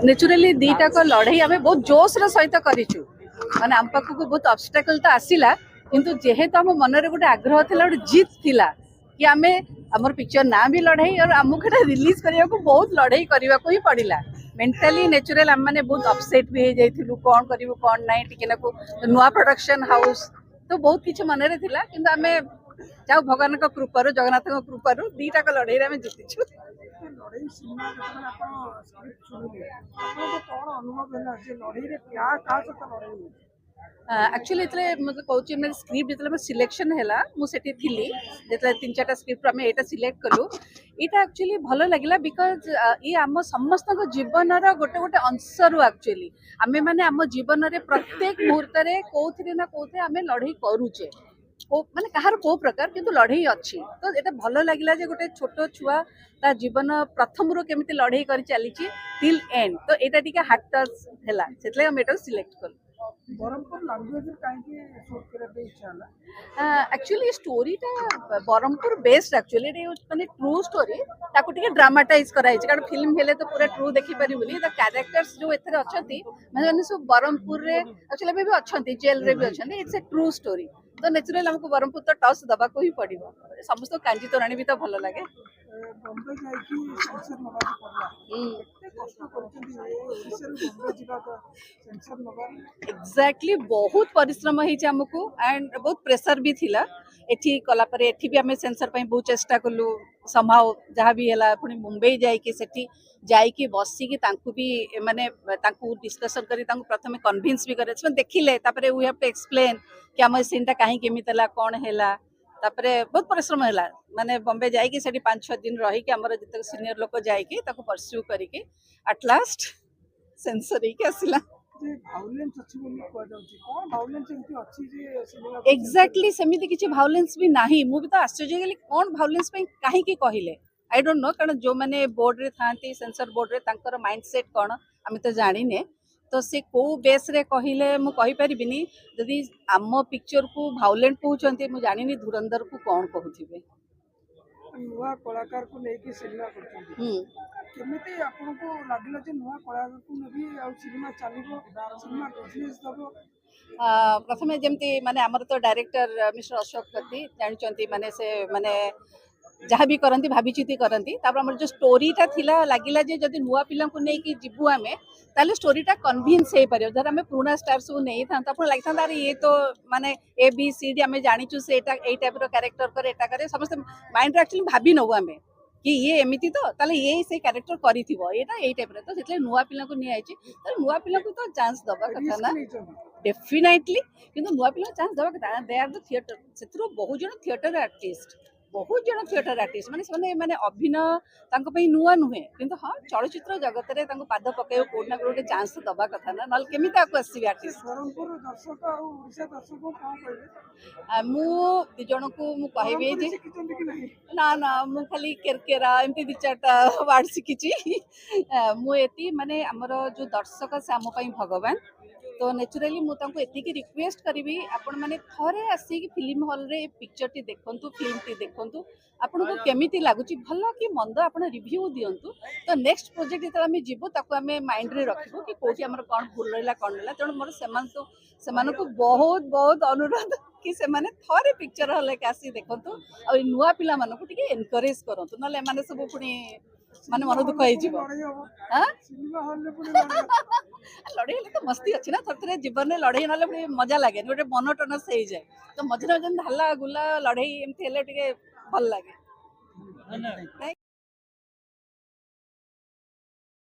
नेचुराली दीटाक लड़ाई आम बहुत जोश सहित करूँ माने आम पाखक बहुत ऑब्स्टेकल तो आसला किंतु जेहेतु आम मन में गोटे आग्रह था गोटे जीत थिला कि आम आमर पिक्चर ना भी लड़ाई और आमको रिलीज करने को बहुत लड़ाई करने को ही पड़ा मेंटली नेचुरल आम मैंने बहुत अपसेट भी हो जाइलु कौन करूँ कौन ना टिके नुआ प्रोडक्शन हाउस तो बहुत किसी मन में थिला किंतु आम जाओ भगवान कृपार जगन्नाथ कृपार दीटा लड़ाई आम जीतिचु एक्चुअली मतलब कहूँ स्क्रिप्ट जो सिलेक्शन है मुझे थी जो 3-4 स्क्रिप्ट आम यहाँ सिलेक्ट कलु यहाँ एक्चुअली भल लगे बिकज ये आम समस्त जीवन गोटे गोटे अंशर एक्चुअली आम मैंने आम जीवन में प्रत्येक मुहूर्त कौन ना कौन आम लड़ाई करुचे माने कहार को प्रकार किंतु लड़ाई अच्छी तो ये भल लगे जे गोटे छोट छुआ ता जीवन प्रथम रू केमिति लड़ाई कर चली टिल एंड तो यहाँ टी हार्ट टच है से आम यहाँ सिलेक्ट कलु एक्चुअली स्टोरीटा बरहमपुर बेस्ड एक्चुअली माने ट्रू स्टोरी ताको टिके ड्रामाटाइज कराई कारण फिल्म हेले तो पूरा ट्रू देखि पारि बोली द कैरेक्टर्स जो एथरे अछंती माने सब बरहमपुर रे एक्चुअली भी अछंती जेल रे भी अछंती इट्स ए ट्रू स्टोरी तो नेचुरल हमको बरहमपुर तो टॉस दबा को ही पड़िबो समस्त कांजी तोराणी भी तो भल लगे बॉम्बे जाइकी सेंसर नबा पड़ला केते कष्ट करछंती ओडिसा रे बॉम्बे जिबा का सेंसर नबा एक्जाक्टली बहुत परिश्रम होइछ हमको एंड बहुत प्रेशर भी थिला एठी कला परे एठी भी हमें सेंसर पई बहुत चेष्टा कलु संभाव जहाँ भी है पुणी मुंबई जाइए सेठी जाइए बसिकी तांकु भी माने तांकु डिस्कशन करी तांकु प्रथमे कन्विंस भी करे देखिले तापरे वी हैव टू एक्सप्लेन कि आम सीनटा कहीं केमिति हला कौन है तापरे बहुत परिश्रम है माने बॉम्बे जाइए सेठी 5-6 दिन रही आमर जितक सीनियर लोक जाइए ताको परस्यू करके एट लास्ट सेंसर ही आसला एक्जाक्टली सेमिति किछि भायोलेंस भी नाही मु भी तो आश्चर्य गेली कौन भायोलेंस पे काहे की कहिले आई डोंट नो कारण जो माने बोर्ड रे थांती सेंसर बोर्ड रे तांकर माइंडसेट कौन आम तो जानिने तो से को बेस रे कहिले मु कहि परिबिनी यदि आम पिक्चर को भायोलेंट कहउचंती मु जानिनी धुरंधर को कौन कहउथिबे नुआ कलाकार को लेके सिनेमा करछंती केमिति आपन को लागला जे नुआ कलाकार को भी आ सिनेमा चलिबो सिनेमा बिजनेस दबो प्रथमे जेमती माने हमर तो डायरेक्टर मिस्टर अशोक कत्ती जानचंती माने से माने जहाँ भी करती भाविचिति करती आम जो स्टोरीटा थिला लगिला जे जदि नुआ पिला को लेकिन जीवु आम ताले स्टोरीटा कन्विन्स हो पार जर आम पुराना स्टार सब नहीं था आप लगी था अरे ये तो माने ABCD आम जाचु से टाइप कैरेक्टर करे एटा करे समस्त माइंड एक्चुअली भाभी नौ आम कि ये एमती तो ताले ये से कैरेक्टर करी टाइप तो से नुआ पिला को नहीं नुआ पिला को तो चांस दबा कथा ना डेफिनेटली किंतु नुआ पिला चांस दबा कथा दे आर द थिएटर से बहुत जन थिएटर आर्टिस्ट बहुत जन थिएटर आर्टिस्ट माने माने अभिनय नुआ नुहे किंतु हाँ चलचित्र जगत रे पाद पकड़ कोना गोटे चांस तो दबा कथा ना ना केमी आसवे आर्टिस्ट मु दी जन को मु कहबे जे ना ना मु खाली केरकेरा एमती 2-4 वार्ड शिखी मुझे माने आमर जो दर्शक से आम भगवान तो नेचुराली मुझे एतिकी रिक्वेस्ट करी आपण मैंने थरे आसिक फिल्म हॉल रे पिक्चर टी देखंतु फिल्म टी देखंतु आपन को केमिति लागुची भल कि मंद आपण रिव्यू दियंतु तो नेक्स्ट प्रोजेक्ट जेतला हम जीवो ताको हम माइंड रे रखिबो कि कोठी हमर कोन भूल रहला कोन रहला तेणु मोर सेमान को बहुत बहुत अनुरोध कि से माने थरे पिक्चर हॉल के आसी देखंतु और नुआ पिला मन को टिके एनकरेज करंतु नले माने सब पुनी माने मन दुख होई जीवो हां सिनेमा हॉल रे पुनी लड़ाई हेल्ले तो मस्ती अच्छी ना थोड़े जीवन में लड़ाई ना मजा लगे गोटे मोनोटोनस हो जाए तो मझे मझे हल्ला गुला लड़ाई एमती भल लगे।